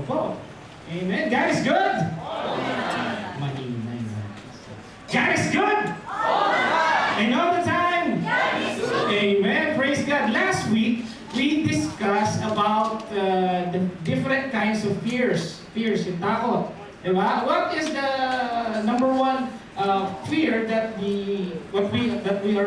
po. Amen. God is good? Maingay na. God is good? And all the time? Amen. Praise God. Last week, we discussed about the different kinds of fears. Fears, yung takot. Diba? What is the number one fear that we are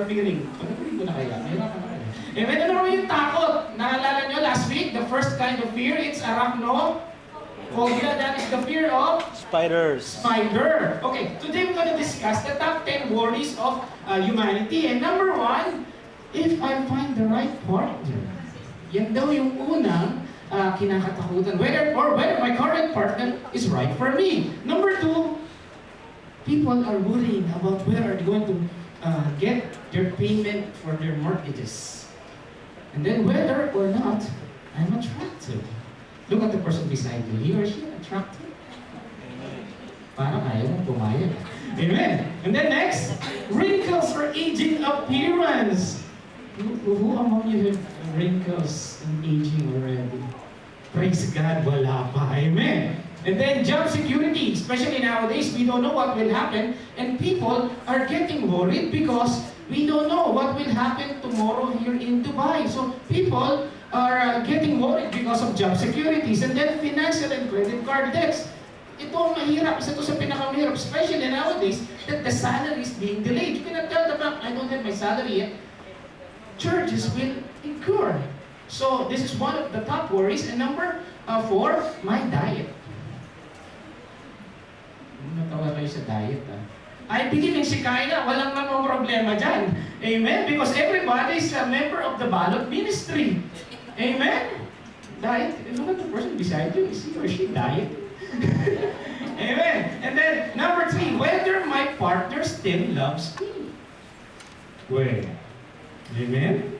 feeling? Panagurin ko na kaya. Mahirapan na kaya. Amen. Ano naman yung takot? Naalala nyo last week, the first kind of fear, it's arachnophobia. That is the fear of Spiders. spider. Okay, today we're going to discuss the top 10 worries of humanity. And number one, if I find the right partner. Yan daw yung unang kinakatakutan. Whether my current partner is right for me. Number two, people are worrying about where are they going to get their payment for their mortgages. And then whether or not I'm attractive. Look at the person beside you. He or she attractive? Parang ayaw mong pumayag. Amen. And then next, wrinkles or aging appearance. Who among you have wrinkles and aging already? Praise God, wala pa. Amen. And then job security, especially nowadays, we don't know what will happen, and people are getting worried because we don't know what will happen tomorrow here in Dubai. So people are getting worried because of job securities, and then financial and credit card debts. Ito ang mahirap, isa ito sa pinakamahirap, especially nowadays, that the salary is being delayed. You cannot tell the bank, I don't have my salary yet. Charges will incur. So this is one of the top worries. And number four, my diet. Natawa kayo sa diet. I believe in Shekinah, walang namang problema dyan. Amen? Because everybody is a member of the Balot ministry. Amen? Diet. Look at the person beside you. Is he or she diet? Amen? And then, number three, whether my partner still loves me. Well, amen?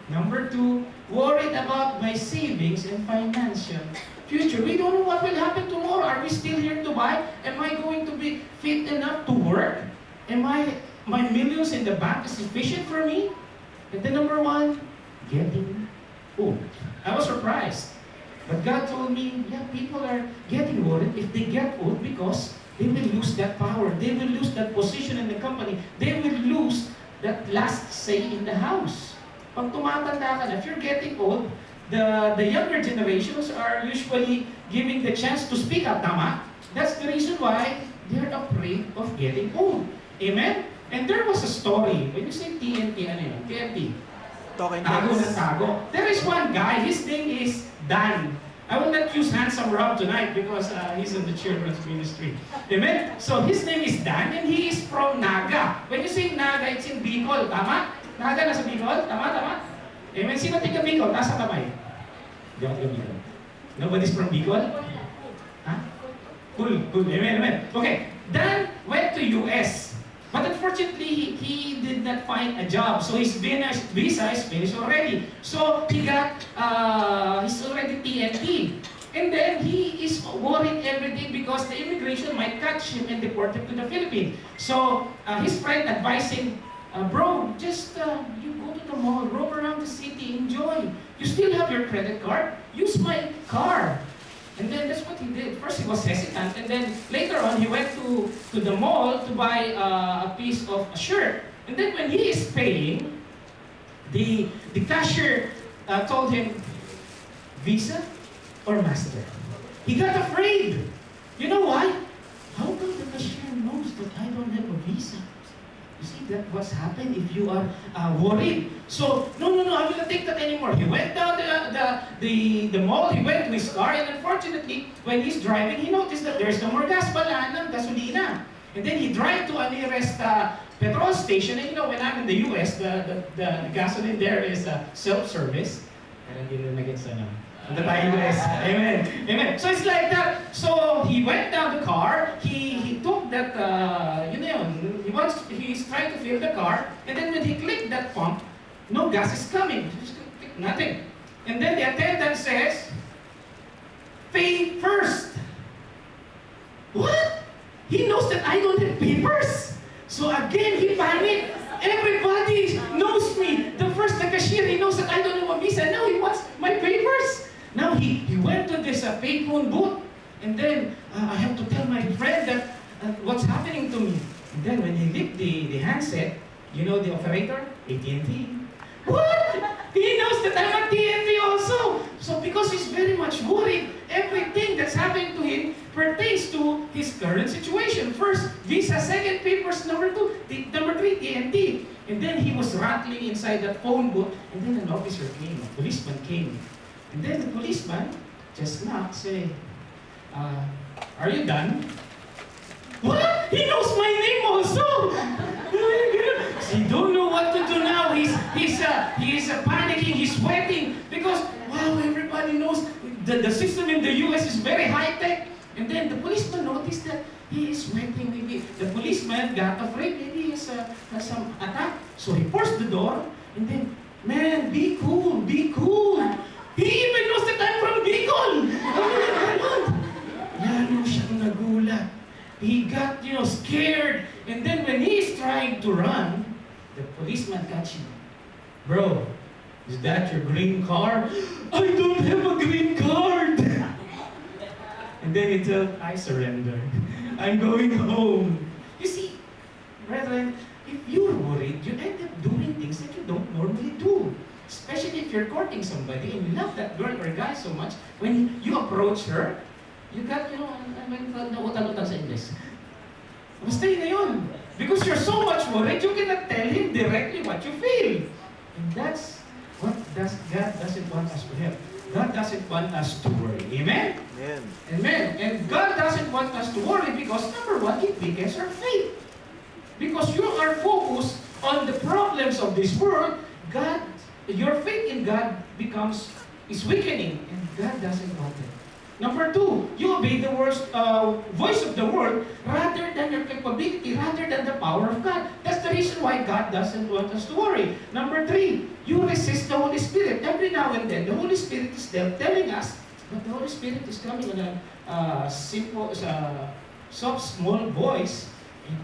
Number two, worried about my savings and financial future. We don't know what will happen tomorrow. Are we still here to buy? Am I going to be fit enough to work? My millions in the bank is sufficient for me? And then number one, getting old. I was surprised. But God told me, yeah, people are getting worried if they get old because they will lose that power. They will lose that position in the company. They will lose that last say in the house. Pag tumatanda ka na, if you're getting old, the younger generations are usually giving the chance to speak up, tama? That's the reason why they're afraid of getting old. Amen? And there was a story. When you say TNT, ano yun? TNT. Talking Tago na heads. tago. There is one guy, his name is Dan. I will not use handsome Rob tonight because he's in the children's ministry. Amen? So his name is Dan and he is from Naga. When you say Naga, it's in Bicol, tama? Naga nasa Bicol? Tama? Amen? Sino taga Bicol? Taas ang kamay. Hindi ako taga Bicol. Nobody's from Bicol? Ha? Cool. Amen. Okay. Dan went to US. But unfortunately, he did not find a job. So his visa is finished already. So he got, he's already TNT. And then he is worried every day because the immigration might catch him and deport him to the Philippines. So his friend advised him, bro, just you go to the mall, roam around the city, enjoy. You still have your credit card? Use my car. And then that's what he did. First he was hesitant, and then later on he went to the mall to buy a piece of a shirt. And then when he is paying, the cashier told him, Visa or Master? He got afraid. You know why? How come the cashier knows that I don't have a Visa? You see, that what's happened if you are worried. So, no, I will not take that anymore. He went down the mall, he went to his car, and unfortunately, when he's driving, he noticed that there's no more gas pala ng gasolina. And then he drive to a nearest petrol station, and you know, when I'm in the US, the gasoline there is self-service. Pero hindi rin nag-gets the US. Amen. So it's like that. So he went down the car. He took that. He's trying to fill the car, and then when he clicked that pump, no gas is coming. Just click nothing. And then the attendant says, "Pay first." What? He knows that I don't have papers. So again, he panicked. Everybody knows me. The cashier, he knows that I don't have a visa. Now he wants my papers. Now he went to this payphone booth. And then, I have to tell my friend that what's happening to me. And then when he lift the handset, you know the operator? AT&T. What? He knows that I'm at TNT also. So because he's very much worried, everything that's happening to him pertains to his current situation. First, Visa. Second, papers. Number three, TNT. And then he was rattling inside that phone booth. And then an officer came, a policeman came. And then the policeman just knocked, say, are you done? What? He knows my name also! He don't know what to do now. He's panicking, he's sweating because, wow, everybody knows the system in the US is very high-tech. And then the policeman noticed that he is sweating. Maybe the policeman got afraid. Maybe he has some attack. So he forced the door and then, man, be cool, be cool. He even knows that I'm from Bicol. Lalo siyang nagulat. He got, scared. And then when he's trying to run, the policeman catch him. Bro, is that your green card? I don't have a green card. And then he told, I surrender. I'm going home. You see, brethren, if you're worried, you end up doing things that you don't normally do. Especially if you're courting somebody and you love that girl or guy so much, when you approach her, you got, nautal-utal sa English. Basta yun na yun. Because you're so much worried, you cannot tell him directly what you feel. And that's what God doesn't want us to have. God doesn't want us to worry. Amen? Amen. Amen. And God doesn't want us to worry because, number one, it weakens our faith. Because you are focused on the problems of this world, your faith in God is weakening, and God doesn't want it. Number two, you obey the voice of the world rather than your capability, rather than the power of God. That's the reason why God doesn't want us to worry. Number three, you resist the Holy Spirit. Every now and then, the Holy Spirit is there telling us, but the Holy Spirit is coming in a simple, soft, small voice, and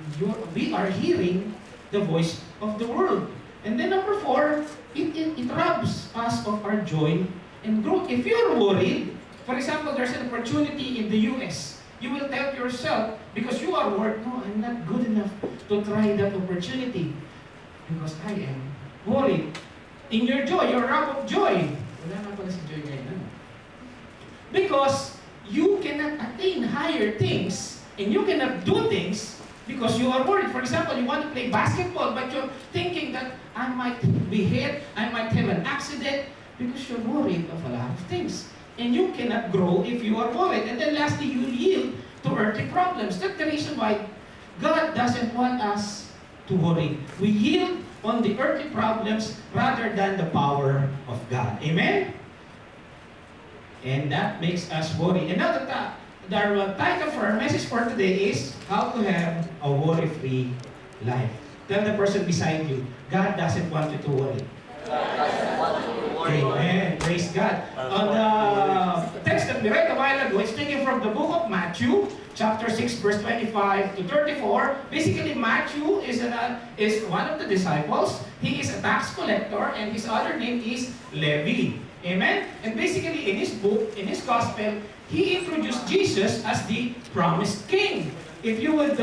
we are hearing the voice of the world. And then number four, it robs us of our joy and growth. If you're worried, for example, there's an opportunity in the US. You will tell yourself, because you are worried, no, I'm not good enough to try that opportunity. Because I am worried. In your joy, your rob of joy. Wala na pala si joy ngayon. Because you cannot attain higher things, and you cannot do things because you are worried. For example, you want to play basketball, but you're thinking that I might be hit, I might have an accident, because you're worried of a lot of things. And you cannot grow if you are worried. And then lastly, you yield to earthly problems. That's the reason why God doesn't want us to worry. We yield on the earthly problems rather than the power of God. Amen? And that makes us worry. And now the title for our message for today is How to Have a Worry-Free Life. Tell the person beside you, God doesn't want you to worry. Amen. Praise God. On the text that we read a while ago, it's taken from the book of Matthew, chapter 6, verse 25 to 34. Basically, Matthew is one of the disciples. He is a tax collector, and his other name is Levi. Amen? And basically, in his book, in his gospel, he introduced Jesus as the promised king. If you would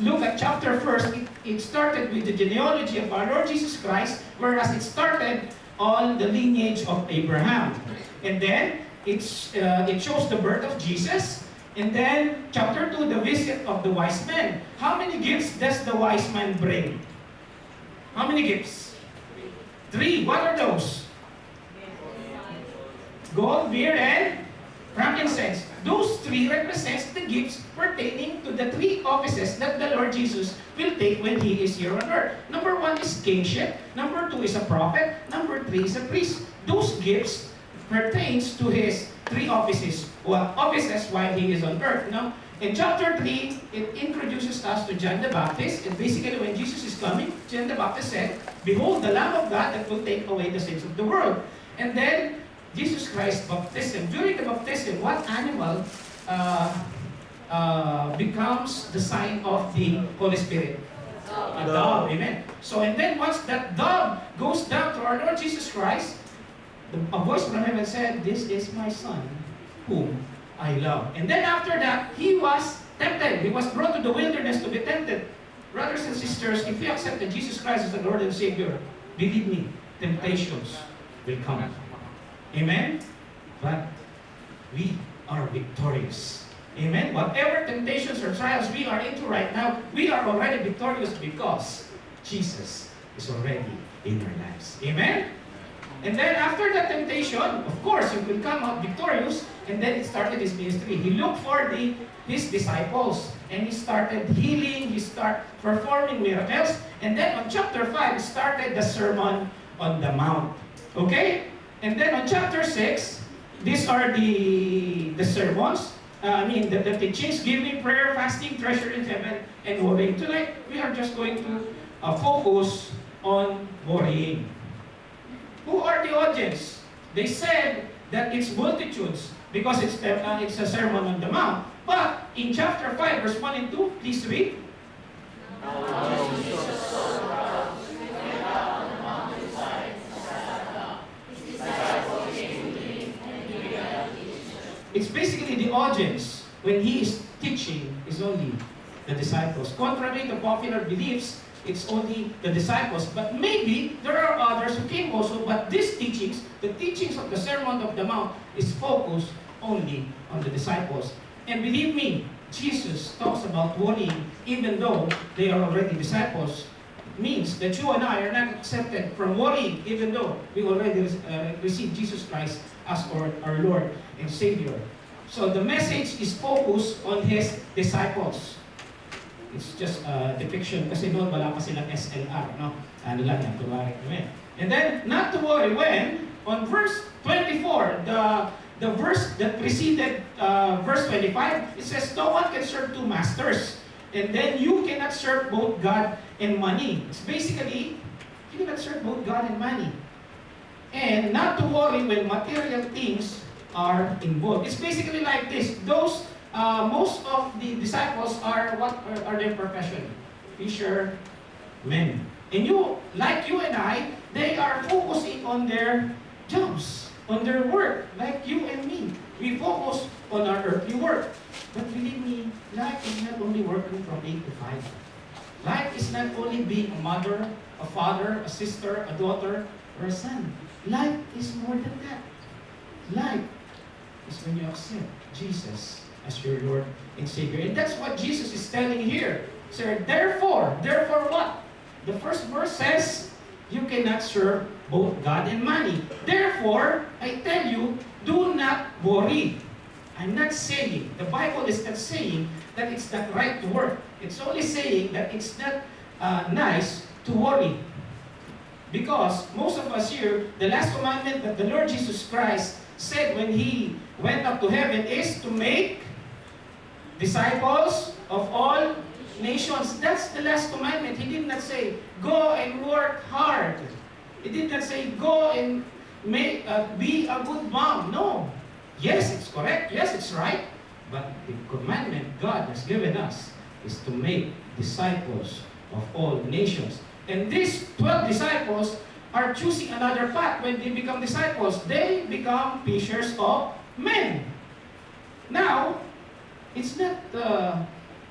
look at chapter first, it started with the genealogy of our Lord Jesus Christ, whereas it started on the lineage of Abraham. And then, it shows the birth of Jesus. And then, chapter 2, the visit of the wise men. How many gifts does the wise man bring? How many gifts? 3. What are those? Gold, myrrh, and frankincense. Those 3 represents the gifts pertaining to the 3 offices that the Lord Jesus will take when He is here on earth. Number 1 is kingship. Number 2 is a prophet. Number 3 is a priest. Those gifts pertains to His 3 offices while He is on earth. Now, in chapter 3, it introduces us to John the Baptist. And basically, when Jesus is coming, John the Baptist said, "Behold, the Lamb of God that will take away the sins of the world." And then, Jesus Christ baptism. During the baptism, what animal becomes the sign of the Holy Spirit? A dove. Amen. So, and then once that dove goes down to our Lord Jesus Christ, a voice from heaven said, "This is my Son, whom I love. And then after that, he was tempted. He was brought to the wilderness to be tempted. Brothers and sisters, if you accepted Jesus Christ as the Lord and Savior, believe me, temptations will come. Amen? But we are victorious. Amen? Whatever temptations or trials we are into right now, we are already victorious because Jesus is already in our lives. Amen? And then after the temptation, of course, he will come out victorious, and then it started his ministry. He looked for his disciples, and he started healing, he started performing miracles, and then on chapter 5, started the Sermon on the Mount. Okay? And then on chapter 6, these are the sermons, the teachings, giving, prayer, fasting, treasure in heaven, and worrying. Tonight, we are just going to focus on worrying. Who are the audience? They said that it's multitudes because it's a Sermon on the Mount. But in chapter 5, verse 1 and 2, please read. It's basically the audience when he is teaching is only the disciples. Contrary to popular beliefs, it's only the disciples. But maybe there are others who came also, but these teachings, the teachings of the Sermon of the Mount, is focused only on the disciples. And believe me, Jesus talks about worrying even though they are already disciples. Means that you and I are not accepted from worrying even though we already received Jesus Christ as our Lord and Savior. So the message is focused on His disciples. It's just a depiction kasi noon wala pa silang SLR, no? Ano lang yan, tuwari. Amen. And then, not to worry when, on verse 24, the verse that preceded verse 25, it says, no one can serve two masters. And then you cannot serve both God and money. It's basically, you cannot serve both God and money. And not to worry when material things are involved. It's basically like this. Those most of the disciples are what are their profession? Fisher men. And you, like you and I, they are focusing on their jobs, on their work, like you and me. We focus on our earthly work. But believe me, life is not only working from 8 to 5. Life is not only being a mother, a father, a sister, a daughter, or a son. Life is more than that. Life is when you accept Jesus as your Lord and Savior. And that's what Jesus is telling here. Sir, therefore what? The first verse says, you cannot serve both God and money. Therefore, I tell you, do not worry. I'm not saying, the Bible is not saying that it's not right to work. It's only saying that it's not nice to worry. Because most of us here, the last commandment that the Lord Jesus Christ said when He went up to heaven is to make disciples of all nations. That's the last commandment. He did not say, go and work hard. He did not say, go and be a good mom. No. Yes, it's correct. Yes, it's right. But the commandment God has given us is to make disciples of all nations. And these 12 disciples are choosing another path. When they become disciples, they become fishers of men. Now, it's not,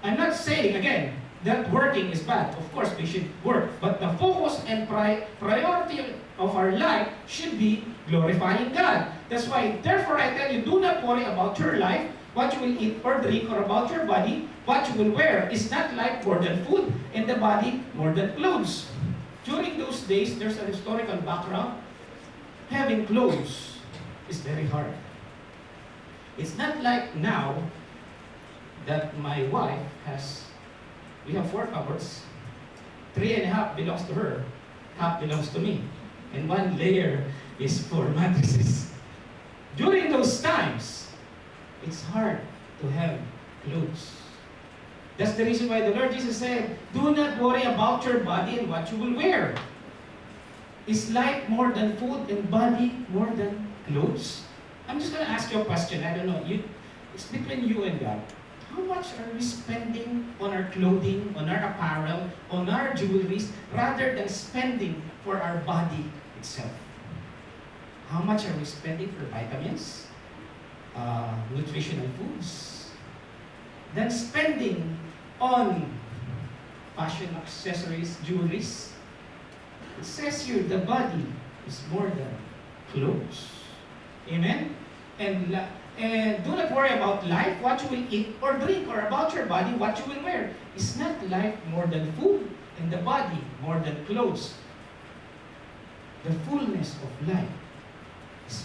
I'm not saying, again, that working is bad. Of course, we should work. But the focus and priority of our life should be glorifying God. That's why, therefore, I tell you, do not worry about your life, what you will eat or drink, or about your body, what you will wear. Is not life more than food, and the body more than clothes. During those days, there's an historical background. Having clothes is very hard. It's not like now that my wife has, we have 4 cupboards. 3.5 belongs to her, half belongs to me. And 1 layer is for mattresses. During those times, it's hard to have clothes. That's the reason why the Lord Jesus said, do not worry about your body and what you will wear. Is life more than food and body more than clothes? I'm just going to ask you a question. I don't know. It's between you and God. How much are we spending on our clothing, on our apparel, on our jewelries, rather than spending for our body itself? How much are we spending for vitamins? nutritional foods than spending on fashion accessories, jewelries. It says here, the body is more than clothes. Amen? And do not worry about life, what you will eat or drink, or about your body, what you will wear. Is not life more than food, and the body more than clothes? The fullness of life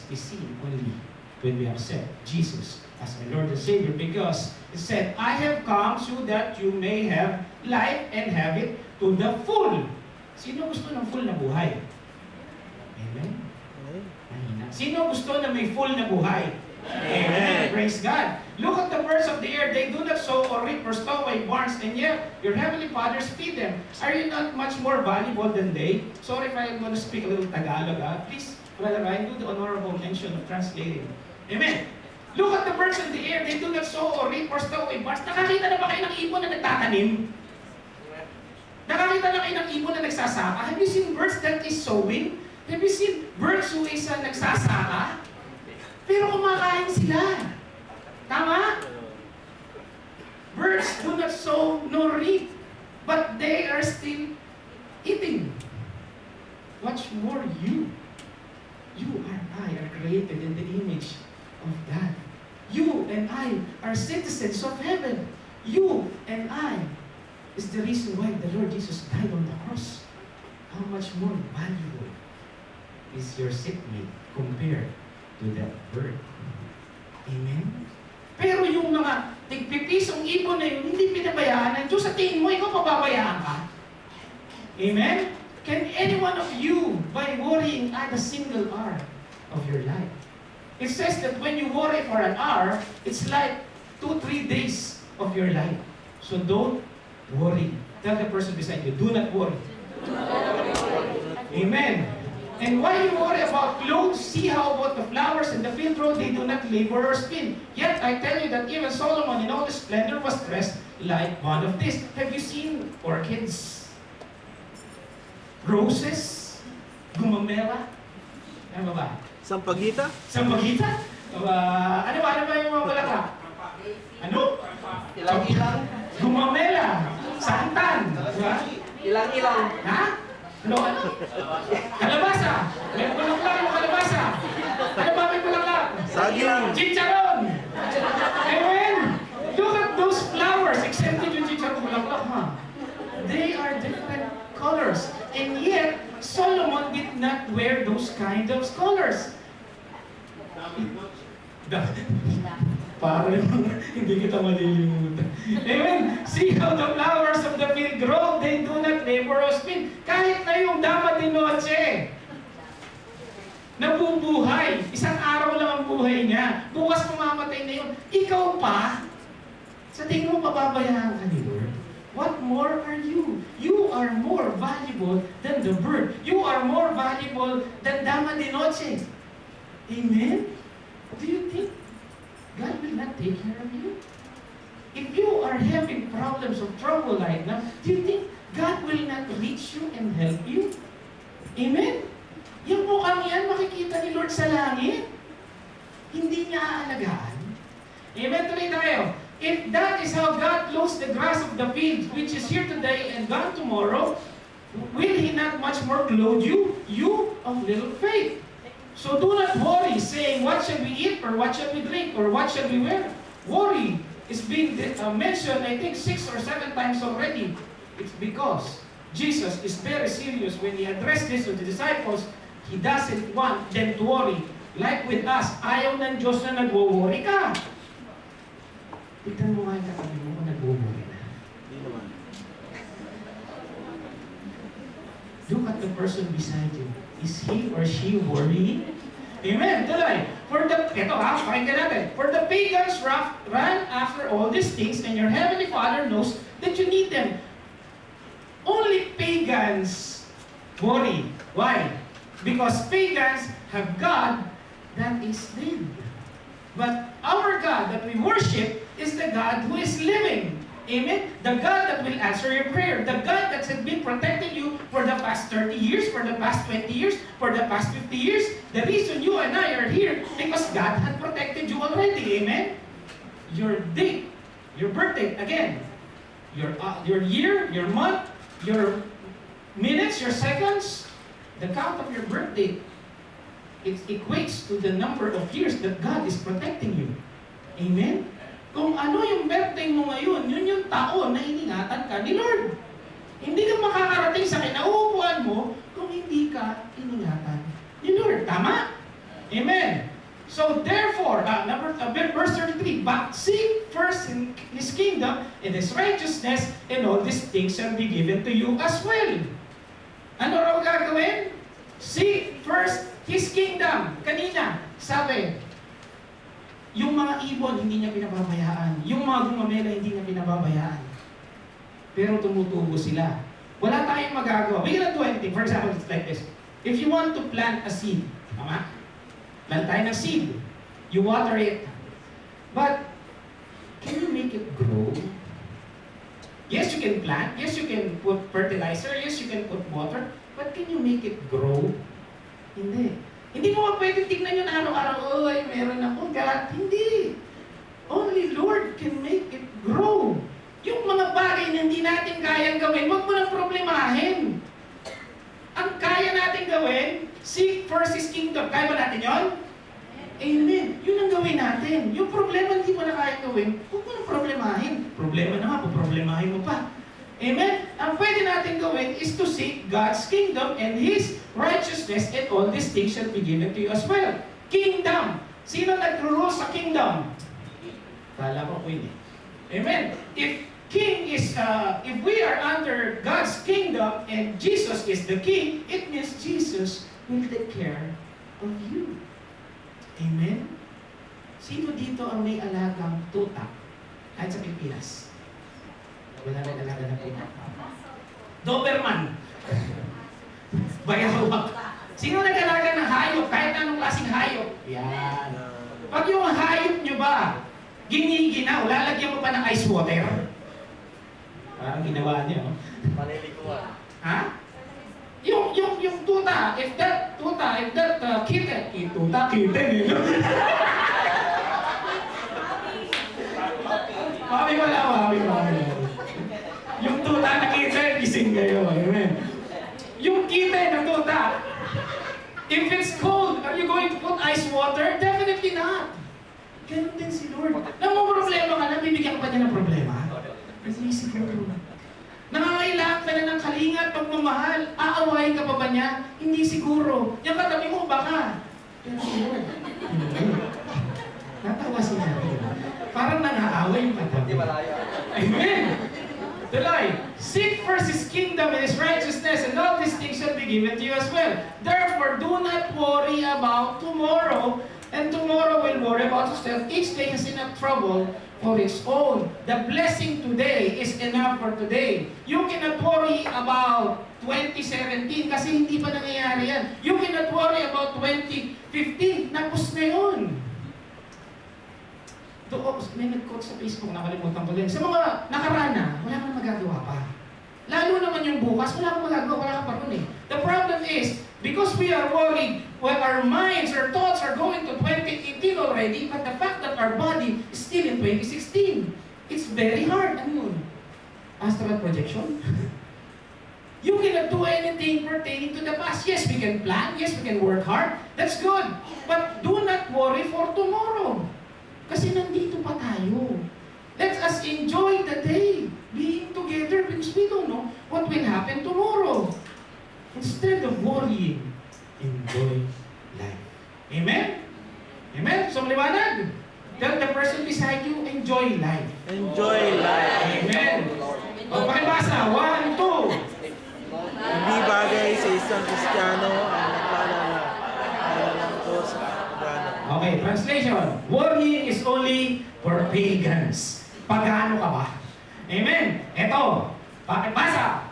is seen only when we accept Jesus as our Lord and Savior, because it said, I have come so that you may have life and have it to the full. Sino gusto ng full na buhay? Amen? Mahina. Sino gusto na may full na buhay? Amen. Praise God. Look at the birds of the air. They do not sow or reap or stow away barns, and yet your heavenly fathers feed them. Are you not much more valuable than they? Sorry if I'm going to speak a little Tagalog. Please, Brother Ryan, do the honorable mention of translating. Amen. Look at the birds of the air. They do not sow or reap or stow away barns. Nakakita na ba kayo ng ibon na nagtatanim? Nakakita na kayo ng ibon na nagsasaka? Have you seen birds that is sowing? Have you seen birds who is nagsasaka? Pero kumakain sila. Tama? Birds do not sow nor reap, but they are still eating. Much more you. You and I are created in the image of God. You and I are citizens of heaven. You and I is the reason why the Lord Jesus died on the cross. How much more valuable is your seatmate compared to that bird? Amen? Pero yung mga tigpipisong ibon na yun, hindi pinabayaan ng Diyos. Sa tingin mo, ikaw pababayaan ka? Amen? Can any one of you, by worrying, add a single hour of your life? It says that when you worry for an hour, it's like 2-3 days of your life. So don't worry. Tell the person beside you, do not worry. Amen. And why you worry about clothes? See how about the flowers in the field grow, they do not labor or spin. Yet I tell you that even Solomon in all his splendor was dressed like one of these. Have you seen orchids? Roses? Gumamela? Ano ba? Sampaguita? Sampaguita? Ano ba yung mga balaklak? Ano? Ilang-ilang. Gumamela? Santan? Diba? Ilang-ilang. Ha? Ano? Kalabasa. May bulaklak yung kalabasa. Ano ba may bulaklak? Saging. Chicharon. Amen. Look at those flowers. Exempted yung chicharon bulaklak, ha? They are different colors. And yet, Solomon did not wear those kind of colors. Para hindi kita malilimutan. Amen. See how the flowers of the field grow, they do not labor or spin. Kahit na yung dama de noche, nabubuhay. Isang araw lang ang buhay niya. Bukas mamamatay na yun. Ikaw pa, sa tingin mo pababayaan ka ni Lord? What more are you? You are more valuable than the bird. You are more valuable than dama de noche. Amen? Do you think God will not take care of you? If you are having problems of trouble right now, do you think God will not reach you and help you? Amen? Yung mukhang yan, makikita ni Lord sa langit. Hindi niya aalagaan. Amen? Tuloy tayo. If that is how God clothes the grass of the field, which is here today and gone tomorrow, will He not much more clothe you? You of little faith. So do not worry, saying, what shall we eat, or what shall we drink, or what shall we wear? Worry is being mentioned, I think, 6 or 7 times already. It's because Jesus is very serious when He addressed this to the disciples. He doesn't want them to worry. Like with us, ayaw ng Diyos na nag-worry ka. Tignan mo nga yung katabi mo kung nag-worry na. Hindi naman. Look at the person beside you. Is he or she worrying? Amen. Tuloy. Pakinggan natin. For the pagans run after all these things, and your heavenly Father knows that you need them. Only pagans worry. Why? Because pagans have God that is dead. But our God that we worship is the God who is living. Amen? The God that will answer your prayer. The God that has been protecting you for the past 30 years, for the past 20 years, for the past 50 years. The reason you and I are here, because God had protected you already. Amen? Your date, your birthday, again, your year, your month, your minutes, your seconds, the count of your birthday, it equates to the number of years that God is protecting you. Amen? Kung ano yung birthday mo ngayon, yun yung taon na iningatan ka ni Lord. Hindi ka makakarating sa kinauupuan mo kung hindi ka iningatan ni Lord. Tama? Amen? So therefore, verse 33, but seek first His kingdom and His righteousness, and all these things shall be given to you as well. Ano raw gagawin? Seek first His kingdom. Kanina, sabi, yung mga ibon, hindi niya pinababayaan. Yung mga gumamela, hindi niya pinababayaan. Pero tumutubo sila. Wala tayong magagawa. We cannot do anything. For example, it's like this. If you want to plant a seed, tama? Plant tayo ng seed. You water it. But, can you make it grow? Yes, you can plant. Yes, you can put fertilizer. Yes, you can put water. But can you make it grow? Hindi. Hindi mo pwede tignan yun araw-araw, ay, meron ako, God. Hindi. Only Lord can make it grow. Yung mga bagay na hindi natin kayang gawin, huwag mo nang problemahin. Ang kaya natin gawin, seek first His kingdom. Kaya ba natin yun? Amen. Yun ang gawin natin. Yung problema hindi mo na kayang gawin, huwag mo nang problemahin. Problema na nga, problemahin mo pa. Amen? Ang pwede natin gawin is to seek God's kingdom and His righteousness, and all these things shall be given to you as well. Kingdom. Sino nag-rule sa kingdom? Kala ko queen eh. Amen? If we are under God's kingdom and Jesus is the king, it means Jesus will take care of you. Amen? Sino dito ang may alagang tuta? Kahit sa Pilipinas. Wala na alaga ng tuta. Doberman. Bayawak. Sino nag-alaga ng hayop? Kahit anong klaseng hayop? Yan. Pag yung hayop nyo ba, giniginaw, lalagyan mo pa ng ice water? Parang ginawa niya, no? Panilikuan. Ha? Yung tuta, if that kitten, eh, no? Mami wala. Yung tuta na kitten, gising kayo. Amen. Yung kitten na tuta, if it's cold, are you going to put ice water? Definitely not. Ganun din si Lord. Nang may problema ka na, bibigyan ka pa niya ng problema? Hindi siguro. Nangangailangan ka na ng kalingat, pagmamahal, aawahin ka pa ba niya? Hindi siguro. Yung katabi mo, baka. Pero si Lord, natawa si Lord. Parang nangaaway yung katabi. Hindi malayo. Amen! Tuloy, seek first His kingdom and His righteousness, and all these things shall be given to you as well. Therefore, do not worry about tomorrow, and tomorrow will worry about itself. Each day has enough trouble for its own. The blessing today is enough for today. You cannot worry about 2017 kasi hindi pa nangyayari yan. You cannot worry about 2015. Napos na yun. May nag-quote sa Facebook, nakalimutan ko din. Sa mga nakarana, wala kang magagawa pa. Lalo naman yung bukas, wala kang magagawa, wala kang pa rin eh. The problem is, because we are worried, when our minds, our thoughts are going to 2018 already, but the fact that our body is still in 2016, it's very hard. Ano yun? Astral projection? You cannot do anything pertaining to the past. Yes, we can plan. Yes, we can work hard. That's good. But do not worry for tomorrow. Kasi nandito pa tayo. Let us enjoy the day, being together, because we don't know what will happen tomorrow. Instead of worrying, enjoy life. Amen? Amen? So, maliwanag. Tell the person beside you, enjoy life. Enjoy life. Amen. O, pakibasa. 1, 2. Hindi bagay sa isang Kristiyano ang naglalangko sa pagano. Okay, translation. Worrying is only for pagans. Pagano ka ba? Amen. Ito, pakibasa.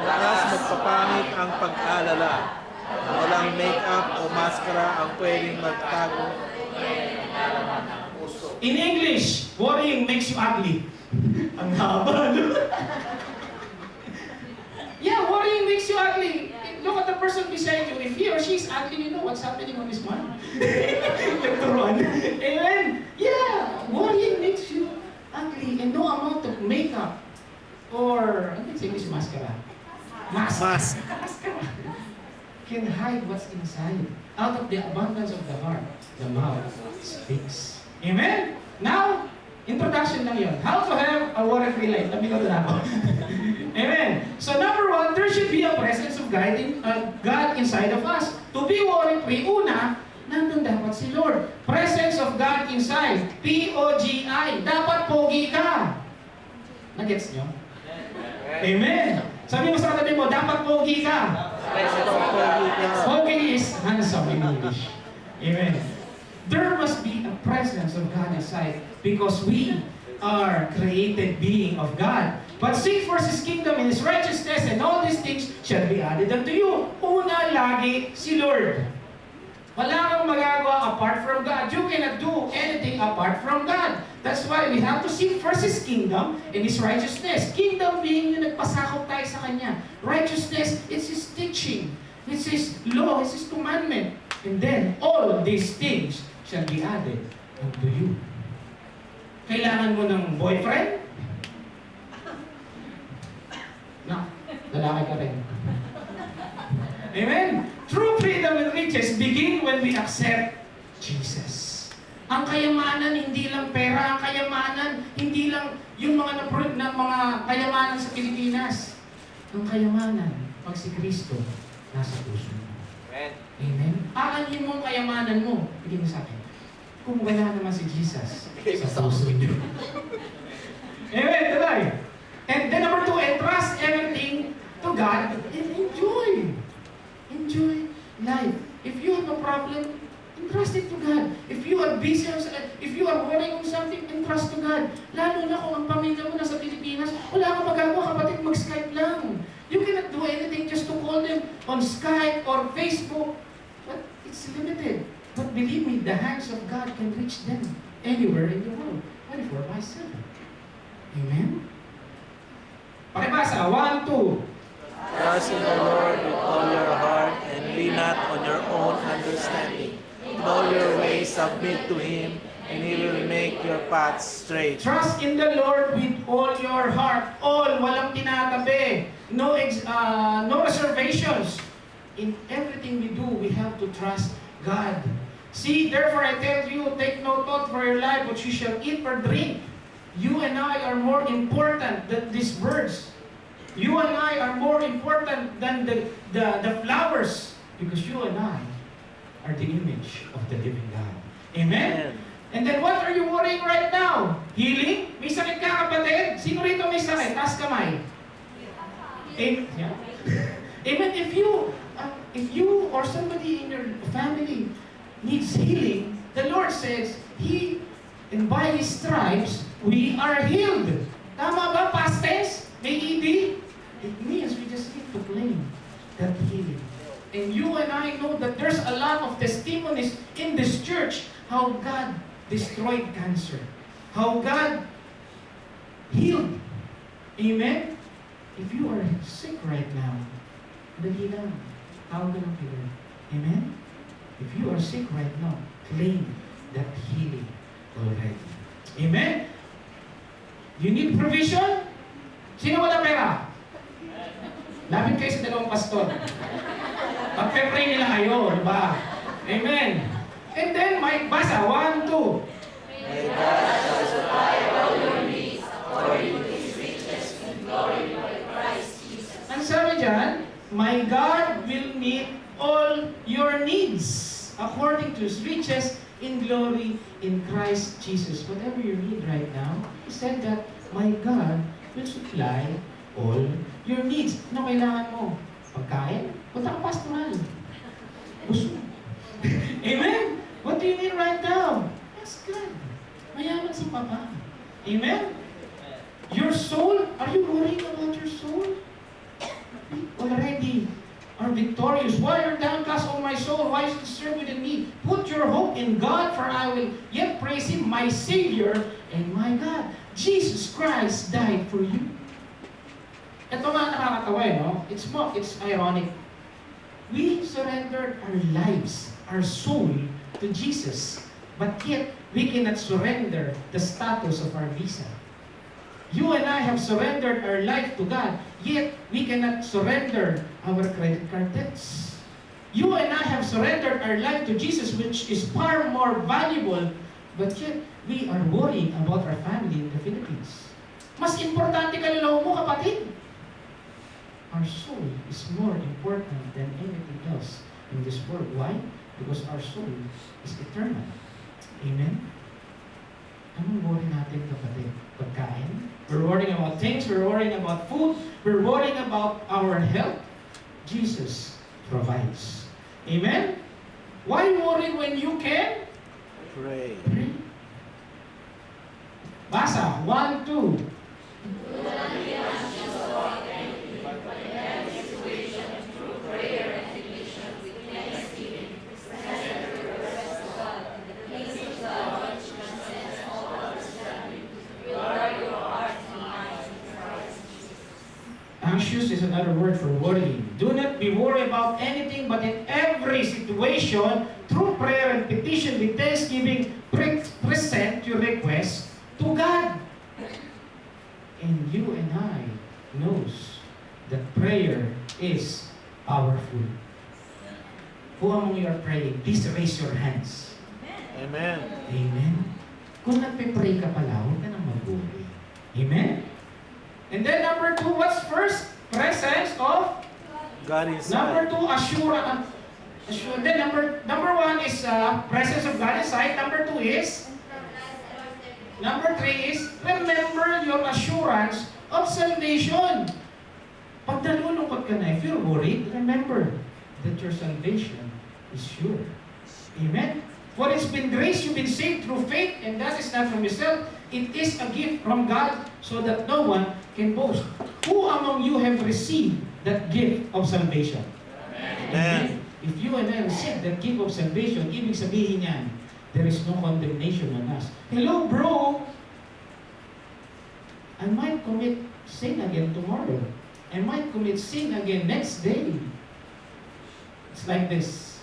Mas magpapangit ang pag-alala. Walang make-up o maskara ang pwedeng magtago. In English, worrying makes you ugly. Ang haba, no? Yeah, worrying makes you ugly. Look at the person beside you. If he or she is ugly, you know what's happening on his mind. Later on. Amen. Yeah, worrying makes you ugly. And no amount of makeup or, ano sa English, mascara? Mask. Mascara can hide what's inside. Out of the abundance of the heart, the mouth speaks. Amen? Now, introduction lang yun. How to have a worry-free life. Nabigod na ako. Amen. So number one, there should be a presence of God inside of us. To be worry-free, una, nandun dapat si Lord. Presence of God inside. P-O-G-I. Dapat pogi ka. Nagets nyo? Amen. Sabi mo sa katabi mo, dapat pogi ka. Pogi is handsome in English. Amen. There must be a presence of God inside because we are created being of God. But seek first His kingdom and His righteousness, and all these things shall be added unto you. Una lagi si Lord. Wala kang magagawa apart from God. You cannot do anything apart from God. That's why we have to seek first His kingdom and His righteousness. Kingdom being yung nagpasakop tayo sa Kanya. Righteousness, it's His teaching. It's His law, it's His commandment. And then, all these things shall be added unto you. Kailangan mo ng boyfriend? No, lalaki ka rin. Amen? True freedom and riches begin when we accept Jesus. Ang kayamanan, hindi lang pera. Ang kayamanan, hindi lang yung mga mga kayamanan sa Pilipinas. Ang kayamanan, pag si Kristo, nasa puso mo. Amen. Amen? Aanhin mo ang kayamanan mo. Bigyan mo sa akin. Kung wala naman si Jesus sa puso niyo. Amen? Tuloy. And then number two, entrust everything to God and enjoy. Enjoy life. If you have a problem, entrust it to God. If you are busy, if you are worrying on something, entrust to God. Lalo na kung ang pamilya mo nasa Pilipinas, wala kang magagawa, kapatid, mag-Skype lang. You cannot do anything just to call them on Skype or Facebook. But it's limited. But believe me, the hands of God can reach them anywhere in the world, 24/7. Amen? Pakibasa, 1, 2. Trust in the Lord with all your heart and lean not on your own understanding. In all your ways submit to Him, and He will make your paths straight. Trust in the Lord with all your heart. All, walang tinatabi. No reservations. In everything we do, we have to trust God. See, therefore I tell you, take no thought for your life, what you shall eat or drink. You and I are more important than these birds. You and I are more important than the flowers, because you and I are the image of the living God. Amen? And then what are you worrying right now? Healing? May sakit ka, kapatid? Sino rito may sakit? Taas kamay. Amen? Yeah. Amen? If you or somebody in your family needs healing, the Lord says, and by His stripes, we are healed. Tama ba? Past tense? May ED? It means we just need to claim that healing. And you and I know that there's a lot of testimonies in this church how God destroyed cancer. How God healed. Amen? If you are sick right now, dali lang. Tawag ng Lord. Amen? If you are sick right now, claim that healing already. Amen? You need provision? Sino wala pera? Lapit kayo sa dalawang pastor. Pag-pray nila kayo, di ba? Amen. And then, Mike, basa. 1, 2. May God shall supply all your needs according to His riches and glory by Christ Jesus. Ang sabi dyan, my God will meet all your needs according to His riches in glory in Christ Jesus. Whatever you need right now, He said that my God will supply all your needs. Ano kailangan mo? Pagkain? Punta ka pastoral. Gusto. Amen? What do you need right now? Ask God. Mayaman si Papa. Amen? Your soul? Are you worrying about your soul? We already are victorious. Why are downcast, O my soul? Why is disturbed within me? Put your hope in God, for I will yet praise Him, my Savior and my God. Jesus Christ died for you. Ito nga nakakatawa no? It's ironic. We surrendered our lives, our soul to Jesus, but yet we cannot surrender the status of our visa. You and I have surrendered our life to God, yet we cannot surrender our credit card debts. You and I have surrendered our life to Jesus, which is far more valuable, but yet we are worrying about our family in the Philippines. Mas importante kaluluwa mo, kapatid. Our soul is more important than anything else in this world. Why? Because our soul is eternal. Amen? Anong worry natin, kapatid? Pagkain? We're worrying about things. We're worrying about food. We're worrying about our health. Jesus provides. Amen? Why worry when you can? Pray. Pray. Basa, 1, 2. Anxious is another word for worrying. Do not be worried about anything, but in every situation, through prayer and petition with thanksgiving, present your request to God. And you and I knows that prayer is powerful. Who among you are praying? Please raise your hands. Amen. Amen. Kung nagpe-pray ka pala, huwag ka nang mag-worry. Amen? And then number 2, what's first? Presence of God is number 2, assurance. Then number 1 is presence of God inside. Number 2 is number 3 is remember your assurance of salvation. Pag nalulungkot ka na, if you're worried, remember that your salvation is sure. Amen? For it's been grace, you've been saved through faith, and that is not from yourself. It is a gift from God, so that no one can boast. Who among you have received that gift of salvation? Amen. If you and I receive that gift of salvation, ibig sabihin yan, there is no condemnation on us. Hello, bro! I might commit sin again tomorrow. I might commit sin again next day. It's like this.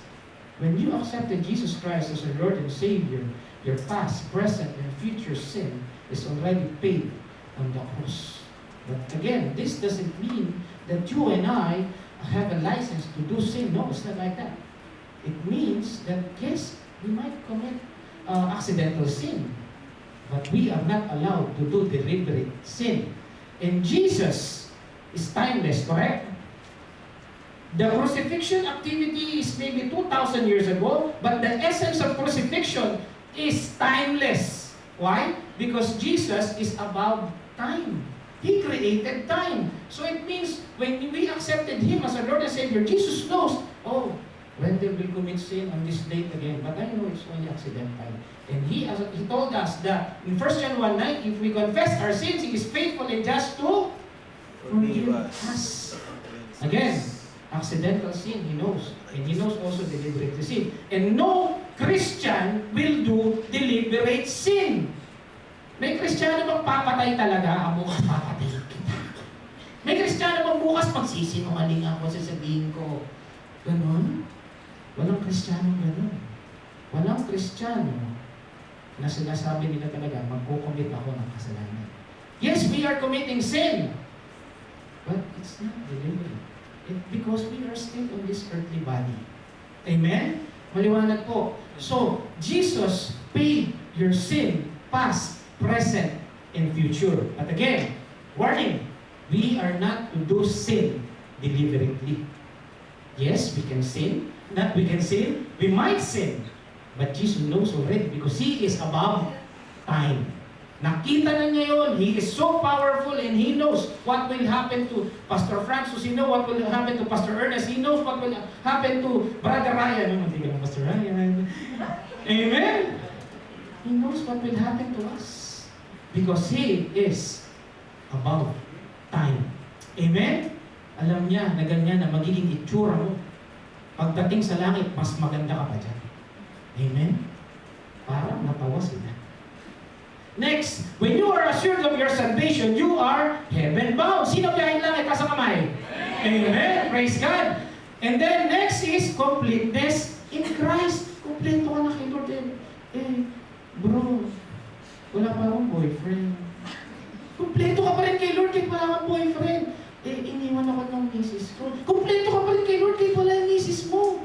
When you accepted Jesus Christ as your Lord and Savior, your past, present, and future sin is already paid on the cross. But again, this doesn't mean that you and I have a license to do sin. No, it's not like that. It means that, yes, we might commit accidental sin, but we are not allowed to do deliberate sin. And Jesus is timeless, correct? The crucifixion activity is maybe 2,000 years ago, but the essence of crucifixion is timeless. Why? Because Jesus is above time. He created time. So it means when we accepted Him as our Lord and Savior, Jesus knows, oh, when they will commit sin on this date again, but I know it's only accidental. And He told us that in 1 John 1:9, if we confess our sins, He is faithful and just to forgive us. Again, accidental sin, He knows. And He knows also deliberate sin. And no Christian will do deliberate sin. May Kristiyano bang papatay talaga? Bukas papatay kita. May Kristiyano bang bukas magsisinungaling ako, sasabihin ko? Ganon? Walang Kristiyano ganon. Walang Kristiyano na sinasabi nila talaga, magkukomit ako ng kasalanan. Yes, we are committing sin. But it's not deliberate. Because we are still on this earthly body. Amen? Maliwanag po. So, Jesus paid your sin, past, present, and future. But again, warning, we are not to do sin deliberately. Yes, we can sin. Not we can sin. We might sin. But Jesus knows already because He is above time. Nakita na niya yun. He is so powerful and He knows what will happen to Pastor Francis. He knows what will happen to Pastor Ernest. He knows what will happen to Brother Ryan. Hindi ka na Pastor Ryan. Amen? He knows what will happen to us. Because He is above time. Amen? Alam niya na ganyan na magiging itsura mo. Pagdating sa langit, mas maganda ka pa dyan. Amen? Parang natawa sila. Next, when you are assured of your salvation, you are heaven-bound. Sino biyahin lang? Itaas ang kamay. Amen. Praise God. And then next is completeness in Christ. Kompleto ka na kay Lord. Bro, wala pa akong boyfriend. Kompleto ka pa rin kay Lord kahit wala kang boyfriend. Iniwan ako ng misis ko. Kompleto ka pa rin kay Lord kahit wala yung misis mo.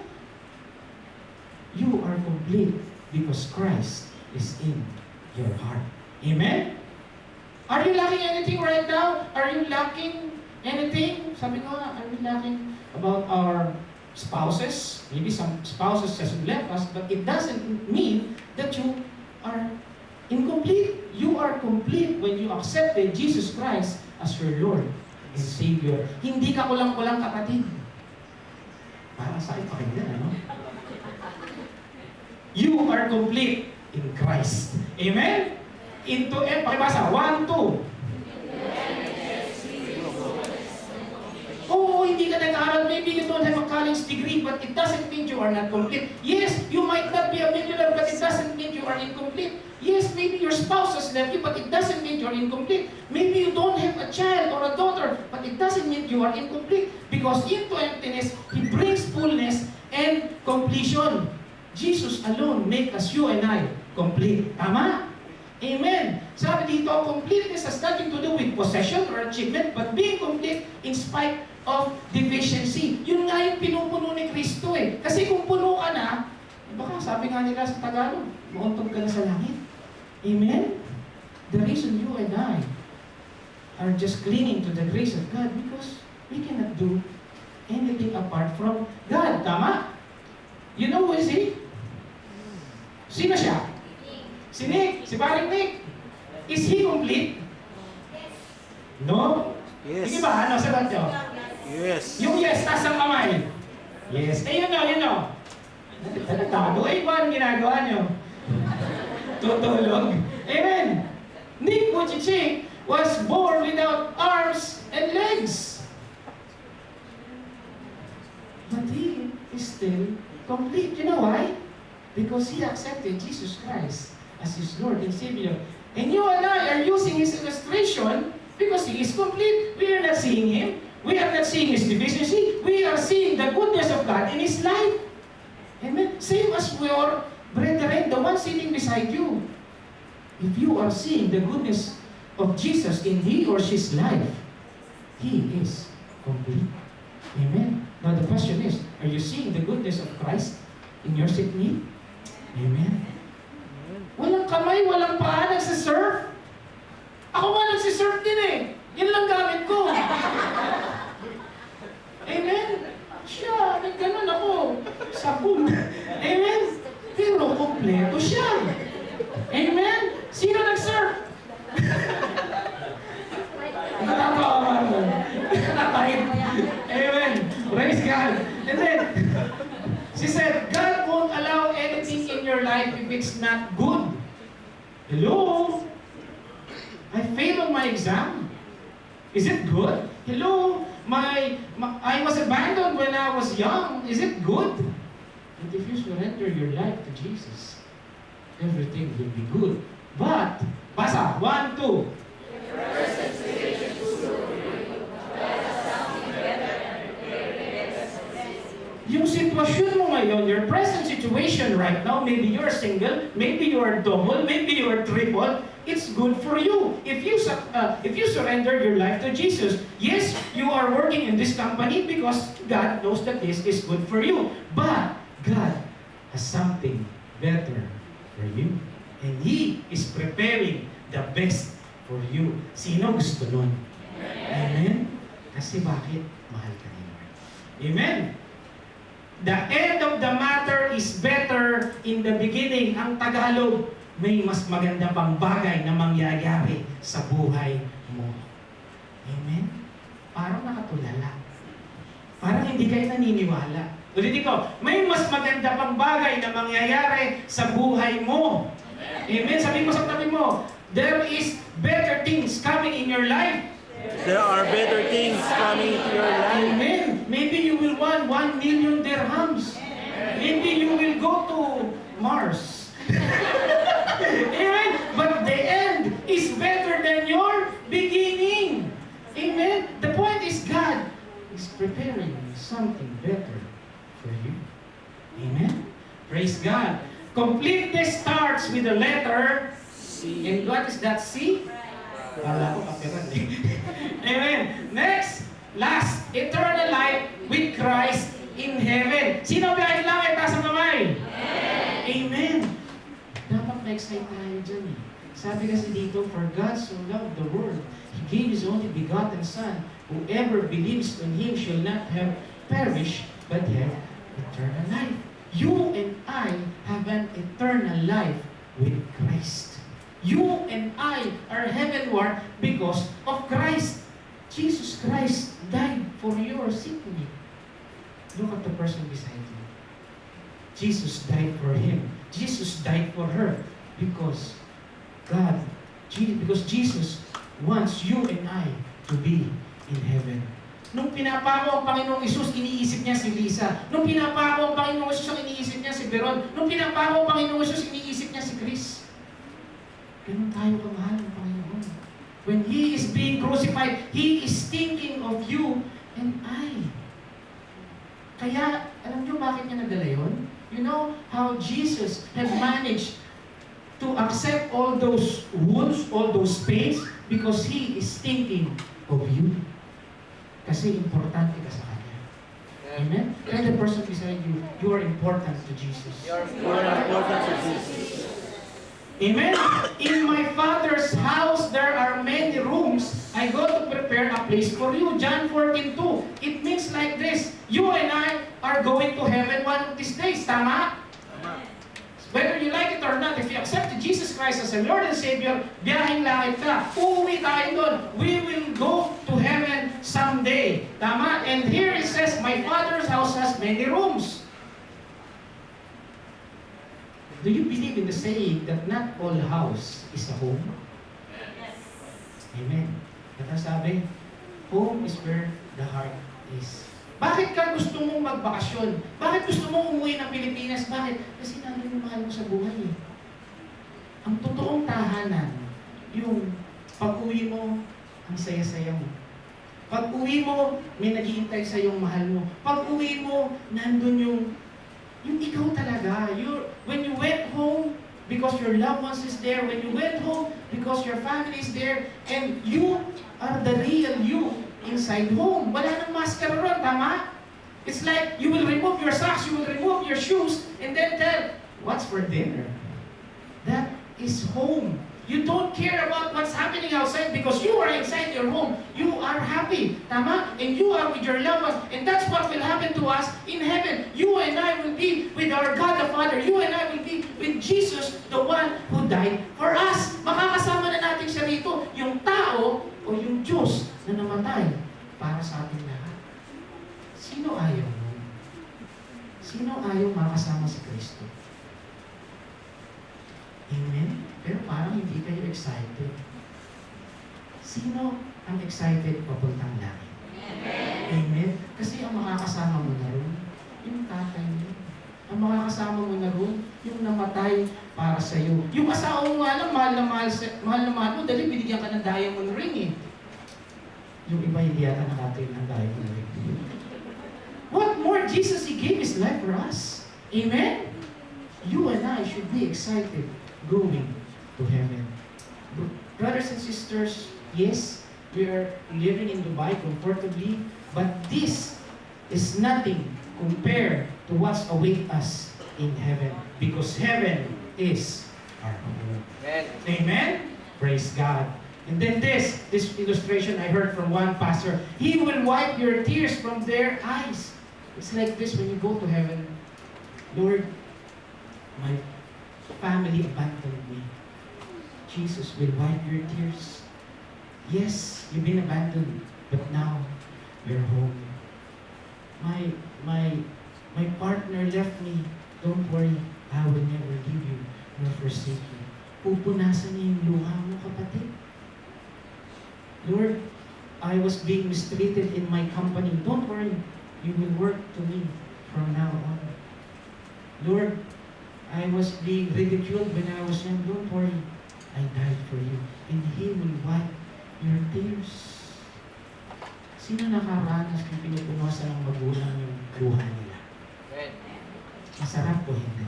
You are complete because Christ is in your heart. Amen? Are you lacking anything right now? Are you lacking anything? Sabi ko nga, are we lacking about our spouses? Maybe some spouses just left us, but it doesn't mean that you are incomplete. You are complete when you accepted Jesus Christ as your Lord and Savior. Hindi ka kulang-kulang kapatid. Parang sakit pakinggan, ano? You are complete in Christ. Amen? Into pakibasa, 1, 2. Oh, hindi ka nag-aaral. Maybe you don't have a college degree, but it doesn't mean you are not complete. Yes, you might not be a millionaire, but it doesn't mean you are incomplete. Yes, maybe your spouse has left you, but it doesn't mean you are incomplete. Maybe you don't have a child or a daughter, but it doesn't mean you are incomplete. Because into emptiness, He brings fullness and completion. Jesus alone make us, you and I, complete. Tama? Amen. Sabi dito, completeness has nothing to do with possession or achievement, but being complete in spite of deficiency. Yun nga yung pinupuno ni Kristo eh. Kasi kung puno ka na, baka sabi nga nila sa Tagalog, mauntog ka na sa langit. Amen? The reason you and I are just clinging to the grace of God because we cannot do anything apart from God. Tama? You know who is He? Sino siya? Si Nick, si paring Nick. Is he complete? No? Yes. Sige ba? Ano sagot nyo? Yes. Yung yes, taas ang kamay. Yes. Eh, yun o. Nagtago. Eh, ba ang ginagawa nyo? Tutulog. Amen. Nick Vucic was born without arms and legs. But he is still complete. You know why? Because he accepted Jesus Christ as his Lord and Savior. And you and I are using his illustration because he is complete. We are not seeing him. We are not seeing his deficiency. We are seeing the goodness of God in his life. Amen. Same as your brethren, the one sitting beside you. If you are seeing the goodness of Jesus in he or she's life, he is complete. Amen. Now the question is, are you seeing the goodness of Christ in your sick need? Amen. Walang kamay, walang paa, nagsisurf. Ako nga nagsisurf din eh. Yan lang gamit ko. Amen. Siya, nagganon ako. Sabon. Amen. Pero kompleto siya. Amen. Sino nag-surf? Natatawa mo. Amen. Praise God. And then, she said, God won't allow anything in your life if it's not good. Hello? I failed on my exam. Is it good? Hello? I was abandoned when I was young. Is it good? And if you surrender your life to Jesus, everything will be good. But, basa, 1, 2. Yung sitwasyon mo ngayon, your present situation right now, maybe you're single, maybe you're double, maybe you're triple, it's good for you. If you surrender your life to Jesus, yes, you are working in this company because God knows that this is good for you. But God has something better for you. And He is preparing the best for you. Sino gusto nun? Amen? Kasi bakit? Mahal ka ni Lord. Amen? The end of the matter is better in the beginning. Ang Tagalog, may mas maganda pang bagay na mangyayari sa buhay mo. Amen? Parang nakatulala. Parang hindi kayo naniniwala. Ulitin ko, may mas maganda pang bagay na mangyayari sa buhay mo. Amen? Sabihin mo sa tabi mo, there is better things coming in your life. There are better things coming into your life. Amen. Maybe you will want 1 million dirhams. Maybe you will go to Mars. Amen. But the end something better for you. Amen? Praise God. Completeness starts with the letter C. And what is that C? Wala ko kapiran eh. Amen. Next, last, eternal life with Christ in heaven. Sino ba ang langit? Taas ang kamay. Amen. Dapat ma-excite tayo dyan eh. Sabi kasi dito, for God so loved the world, He gave His only begotten Son. Whoever believes in Him shall not have perished, but have eternal life. You and I have an eternal life with Christ. You and I are heavenward because of Christ. Jesus Christ died for your sickness. Look at the person beside you. Jesus died for him. Jesus died for her because because Jesus wants you and I to be in heaven. Nung pinapako ang Panginoong Isus, iniisip niya si Lisa. Nung pinapako ang Panginoong Isus, ang iniisip niya si Beron. Nung pinapako ang Panginoong Isus, iniisip niya si Chris. Ganun tayo kamahal ng Panginoon. When He is being crucified, He is thinking of you and I. Kaya, alam niyo bakit niya nagdala yun? You know how Jesus had managed to accept all those wounds, all those pains, because He is thinking of you. Kasi importante ka sa Kanya. Amen? Tell the person beside you, you are important to Jesus. You are important to Jesus. Amen? In my Father's house, there are many rooms. I go to prepare a place for you. John 14:2. It means like this. You and I are going to heaven one of these days. Tama? Whether you like it or not, if you accepted Jesus Christ as a Lord and Savior, biyaheng langit ka. Uuwi tayo doon. We will go to heaven someday. Tama? And here it says, my Father's house has many rooms. Do you believe in the saying that not all house is a home? Yes. Amen. At ang sabi, home is where the heart is. Bakit ka gusto mong magbakasyon? Bakit gusto mong umuwi ng Pilipinas? Bakit? Kasi nandun yung mahal mo sa buhay eh. Ang totoong tahanan, yung pag-uwi mo, ang saya-saya mo. Pag-uwi mo, may naghihintay sa yung mahal mo. Pag-uwi mo, nandun yung ikaw talaga. When you went home, because your loved ones is there. When you went home, because your family is there. And you are the real you inside home. Wala nang maskara ron, tama? It's like you will remove your socks, you will remove your shoes, and then tell, what's for dinner? That is home. You don't care about what's happening outside because you are inside your home. You are happy, tama? And you are with your loved ones. And that's what will happen to us in heaven. You and I will be with our God the Father. You and I will be with Jesus, the one who died for us. Makakasama na natin siya rito, yung tao o yung Diyos na namatay para sa ating lahat. Sino ayaw mo? Sino ayaw makasama si Kristo? Amen? Pero parang hindi kayo excited. Sino ang excited papuntang langit? Amen? Kasi ang makakasama mo na ron, yung tatay mo. Ang makakasama mo na ron, yung namatay para sa iyo. Yung asawa mo nga lang, mahal na mahal mo, dali binigyan ka ng diamond ring eh. Yung iba hindi yata nakatin ng diamond ring. What more? Jesus, He gave His life for us. Amen? You and I should be excited going to heaven. Brothers and sisters, yes, we are living in Dubai comfortably, but this is nothing compared to what's await us in heaven, because heaven is our home. Amen. Amen? Praise God. And then this illustration I heard from one pastor, He will wipe your tears from their eyes. It's like this when you go to heaven. Lord, my family abandoned me. Jesus will wipe your tears. Yes, you've been abandoned, but now you're home. My partner left me. Don't worry, I will never leave you nor forsake you. Pupunasan niya yung luha mo, kapatid. Lord, I was being mistreated in my company. Don't worry, you will work to me from now on. Lord, I was being ridiculed when I was young. Don't worry, I died for you. And He will wipe your tears. Sino nakaranas ng pinupunasan ng magulang yung luha nila? Masarap o hindi?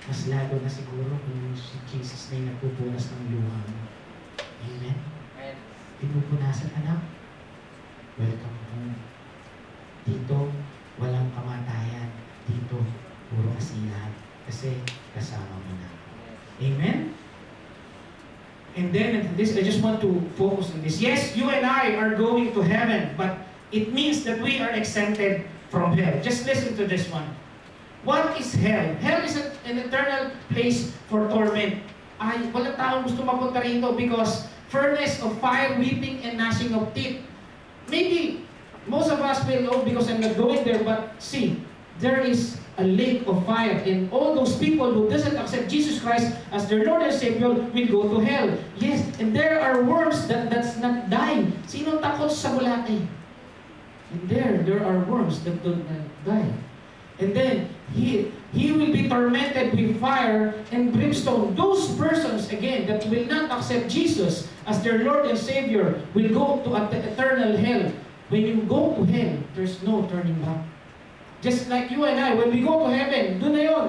Mas lalo na siguro kung si Jesus na yung nagpupunas ng luha mo. Amen? Pinupunasan, anak. Welcome home. Dito, walang kamatayan. Dito, puro kasiyahan. Kasi kasama mo na. Amen? And then, this, I just want to focus on this. Yes, you and I are going to heaven, but it means that we are exempted from hell. Just listen to this one. What is hell? Hell is an eternal place for torment. Ay, walang taong gusto mapunta rito because furnace of fire, weeping, and gnashing of teeth. Maybe most of us will know because I'm not going there, but see, there is a lake of fire, and all those people who doesn't accept Jesus Christ as their Lord and Savior will go to hell. Yes, and there are worms that's not dying. Sino takot sa bulate? And there are worms that don't die. And then he will be tormented with fire and brimstone. Those persons again that will not accept Jesus as their Lord and Savior will go to eternal hell. When you go to hell, there's no turning back. Just like you and I, when we go to heaven, doon na yun.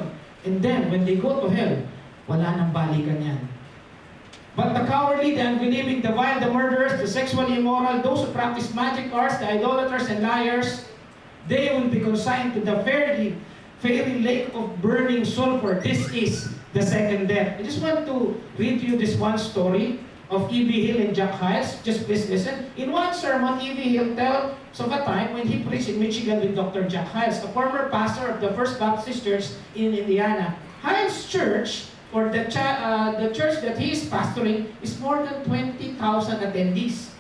And then, when they go to hell, wala nang balikan yan. But the cowardly, the unbelieving, the vile, the murderers, the sexually immoral, those who practice magic arts, the idolaters and liars, they will be consigned to the fiery lake of burning sulfur. This is the second death. I just want to read to you this one story of E.B. Hill and Jack Hyles. Just please listen. In one sermon, E.B. Hill tells of a time when he preached in Michigan with Dr. Jack Hyles, a former pastor of the First Baptist Church in Indiana. Hyles' church, or the church that he is pastoring, is more than 20,000 attendees.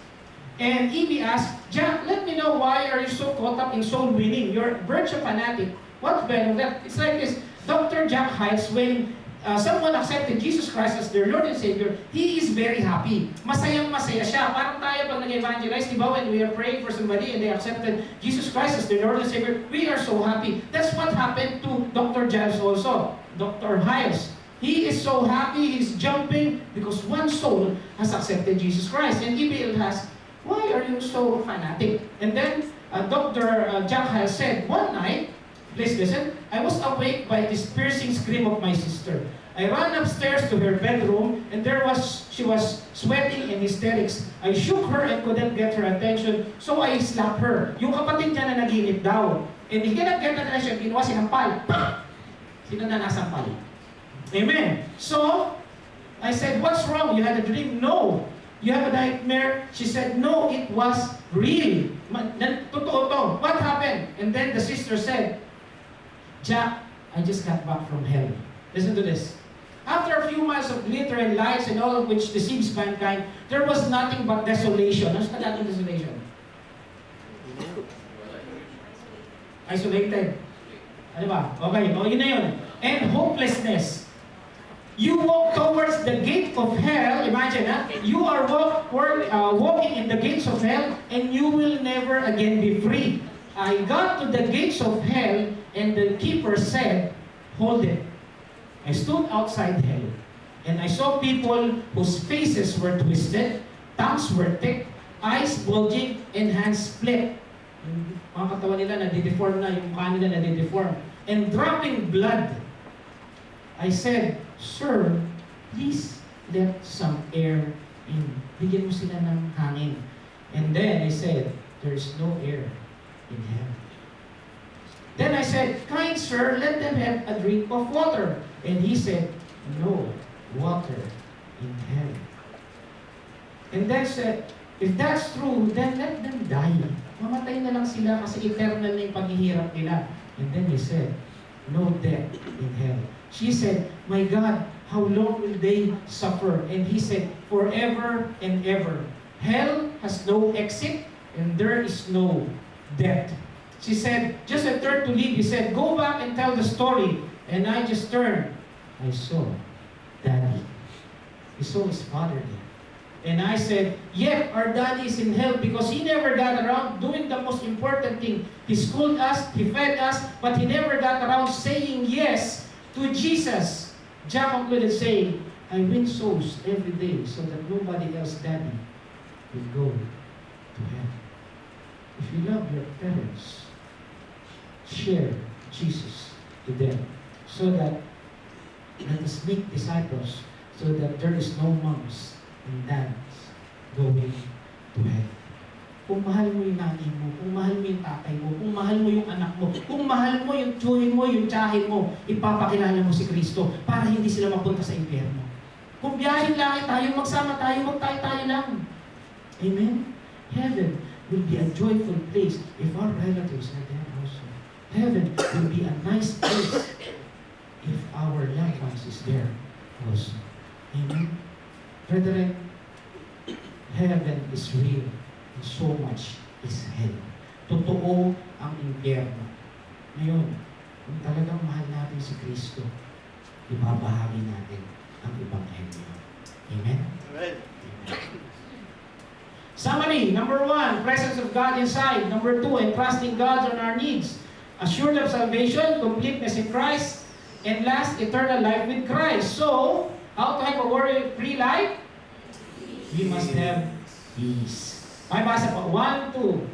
And E.B. asked, Jack, let me know why are you so caught up in soul winning? You're a virtue fanatic. What's better than that? It's like this. Dr. Jack Hyles, when someone accepted Jesus Christ as their Lord and Savior, he is very happy. Masayang-masaya siya. Parang tayo pag nag-evangelize, di ba, when we are praying for somebody and they accepted Jesus Christ as their Lord and Savior, we are so happy. That's what happened to Dr. Giles also, Dr. Hyles. He is so happy, he's jumping because one soul has accepted Jesus Christ. And E.B. asked, why are you so fanatic? And then Dr. Jack Hyles said, one night, please listen, I was awake by this piercing scream of my sister. I ran upstairs to her bedroom, and she was sweating in hysterics. I shook her and couldn't get her attention, so I slapped her. Yung kapatid niya na naginip daw. And he cannot get her attention, ginawa sinampal. Sino na nasampal? Amen. So, I said, what's wrong? You had a dream? No. You have a nightmare? She said, no, it was real. Totoo to. What happened? And then the sister said, Jack, I just got back from hell. Listen to this. After a few months of glitter and lights and all of which deceives mankind, there was nothing but desolation. Ano sa natin desolation? Isolated. Ano ba? Okay, yun na yun. And hopelessness. You walk towards the gate of hell. Imagine, you are walking in the gates of hell and you will never again be free. I got to the gates of hell and the keeper said, hold it. I stood outside hell and I saw people whose faces were twisted, tongues were thick, eyes bulging, and hands split. Yung mga katawan nila nadideform na, yung mukha nila nadideform. And dropping blood. I said, Sir, please let some air in. Bigyan mo sila ng hangin. And then I said, there's no air in hell. Then I said, kind sir, let them have a drink of water. And he said, no water in hell. And then said, if that's true, then let them die. Mamatay na lang sila kasi eternal na yung paghihirap nila. And then he said, no death in hell. She said, my God, how long will they suffer? And he said, forever and ever. Hell has no exit and there is no death. She said, just I turned to leave. He said, go back and tell the story. And I just turned. I saw Daddy. He saw his father there. And I said, yep, our daddy is in hell because he never got around doing the most important thing. He schooled us, he fed us, but he never got around saying yes to Jesus. Jack concluded saying, I win souls every day so that nobody else, Daddy, will go to hell. If you love your parents, share Jesus to them so that let us make disciples so that there is no moms and dads going to hell. Kung mahal mo yung nanay mo, kung mahal mo yung tatay mo, kung mahal mo yung anak mo, kung mahal mo yung tsuhin mo, yung tsahin mo, ipapakilala mo si Kristo para hindi sila mapunta sa impyerno. Kung biyahin lang tayo, magsama tayo, magtayo-tayo lang. Amen? Heaven will be a joyful place if our relatives are there also. Heaven will be a nice place if our loved ones is there also. Amen? Brethren, heaven is real and so much is hell. Totoo ang impyerno. Ngayon, kung talagang mahal natin si Kristo, ibabahagi natin ang Ebanghelyo. Amen? Amen. Summary, number 1, presence of God inside. Number 2, entrusting God on our needs. Assured of salvation, completeness in Christ. And last, eternal life with Christ. So, how to have a worry-free life? We must have peace. May basa po. 1, 2.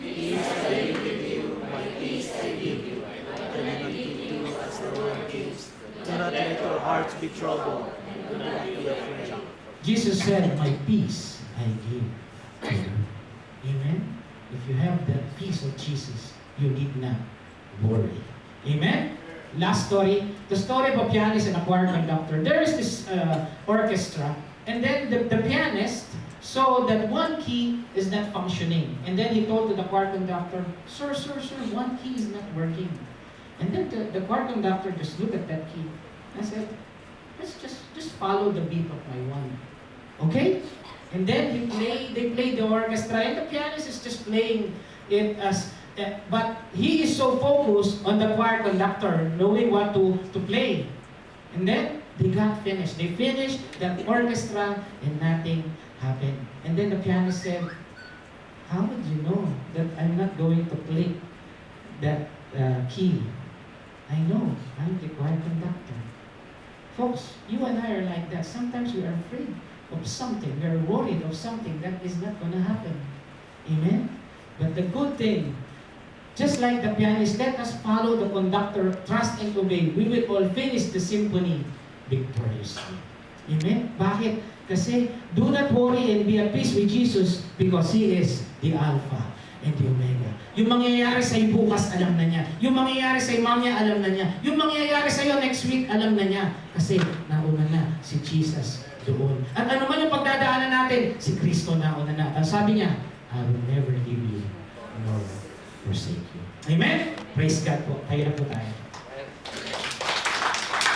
Peace I leave with you, my peace I give you. I do not give you as the world gives. Do not let your hearts be troubled. Do not be afraid. Jesus said, my peace I give to you. Amen? If you have the peace of Jesus, you need not worry. Amen? Last story, the story of a pianist and a choir conductor. There is this orchestra, and then the pianist saw that one key is not functioning. And then he told to the choir conductor, Sir, one key is not working. And then the choir conductor just looked at that key and said, let's just follow the beat of my one. Okay? And then they played the orchestra, and the pianist is just playing it as, but he is so focused on the choir conductor, knowing what to play. And then they got finished. They finished that orchestra and nothing happened. And then the pianist said, how would you know that I'm not going to play that key? I know, I'm the choir conductor. Folks, you and I are like that. Sometimes we are afraid of something. We are worried of something that is not going to happen. Amen? But the good thing, just like the pianist, let us follow the conductor, trust and obey. We will all finish the symphony victoriously. Amen? Bakit? Kasi, do not worry and be at peace with Jesus because He is the Alpha and the Omega. Yung mangyayari sa'yo bukas, alam na niya. Yung mangyayari sa'yo mamaya, alam na niya. Yung mangyayari sa'yo next week, alam na niya. Kasi, nauna na si Jesus doon. At ano man yung pagdadaanan natin, si Kristo nauna na. At sabi niya, I will never leave you nor forsake you. Amen? Praise God po. Tayo na po tayo.